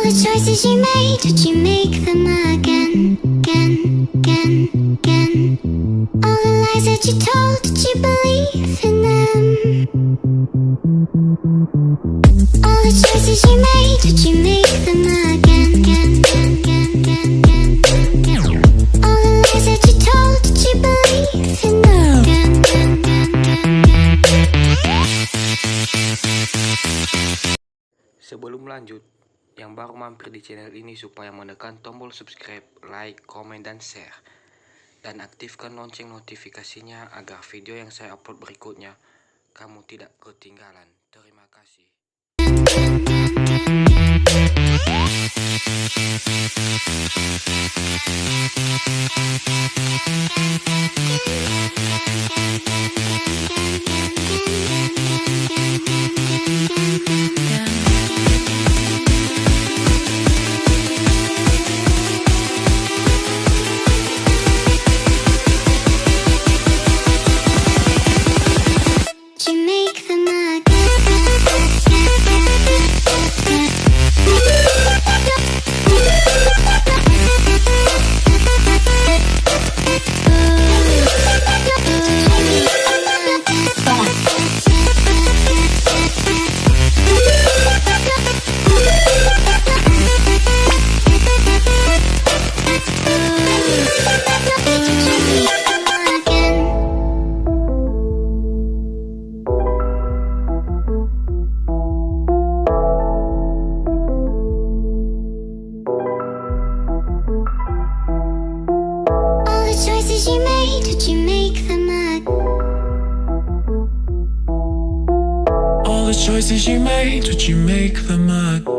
All the choices you made, did you make them again, again, again, again? All the lies that you told, did you believe in them? All the choices you made, did you make them again, again, again, again, again, again? All the lies that you told, did you believe in them? Again, again, again, again, again. Sebelum lanjut, yang baru mampir di channel ini supaya menekan tombol subscribe, like, komen, dan share. Dan aktifkan lonceng notifikasinya agar video yang saya upload berikutnya kamu tidak ketinggalan. Terima kasih. All the choices you made, did you make them again?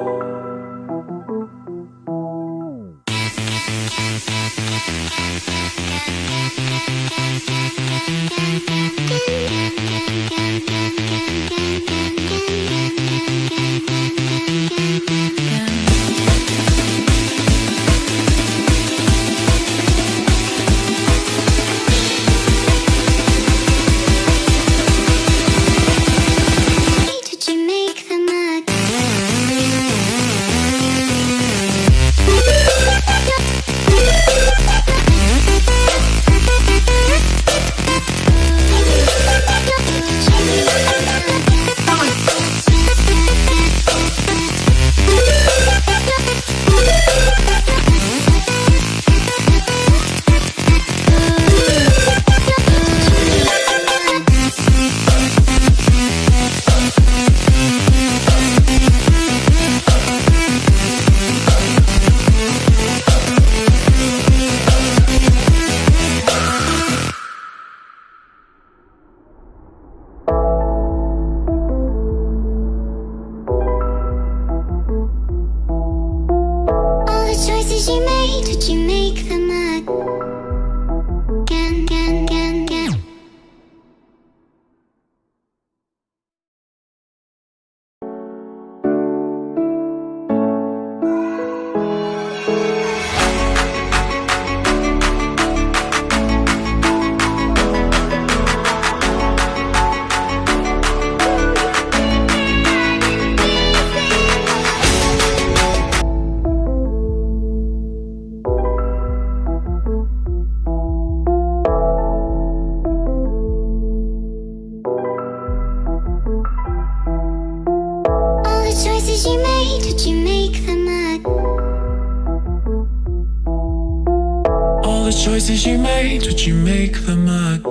You made, did you make them again, again, again, again? Choices you made, did you make them All the choices you made, did you make them again?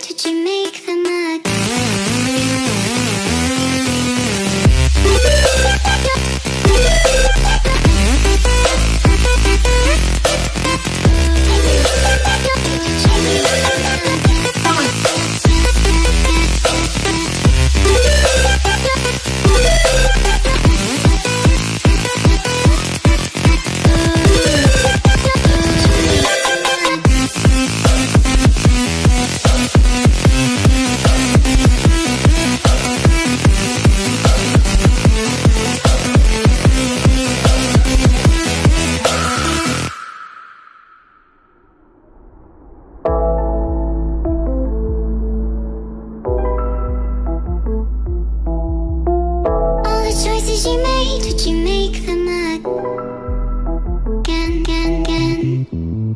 Did you make them again?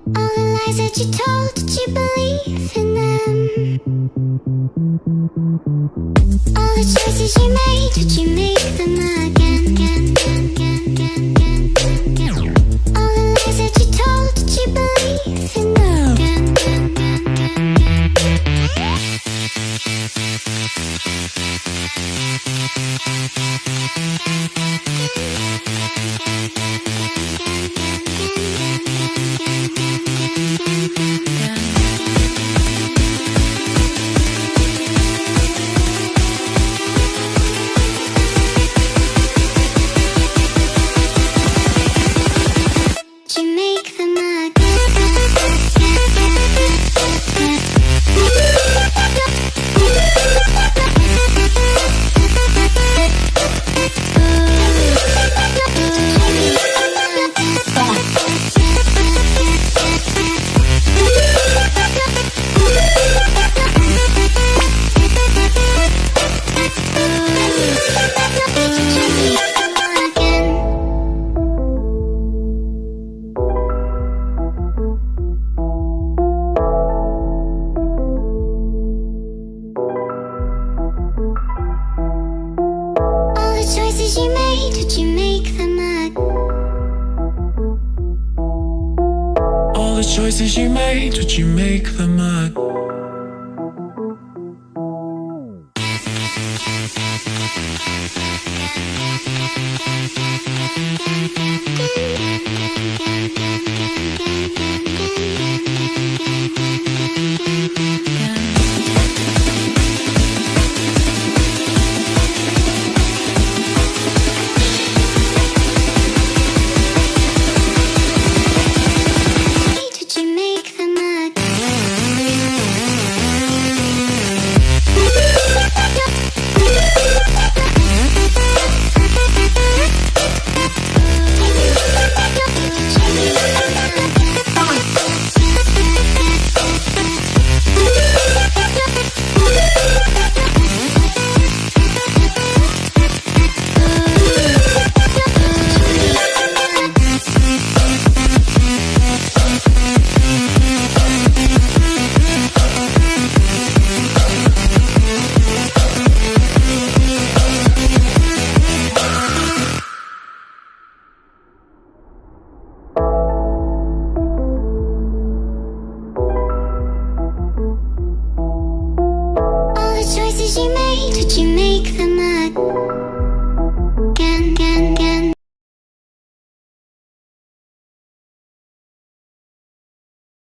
All the lies that you told, did you believe in them? All the choices you made, did you make them again? All the lies that you told, did you believe in them? Did you make them choices you made, did you make them All the choices you made, would you make them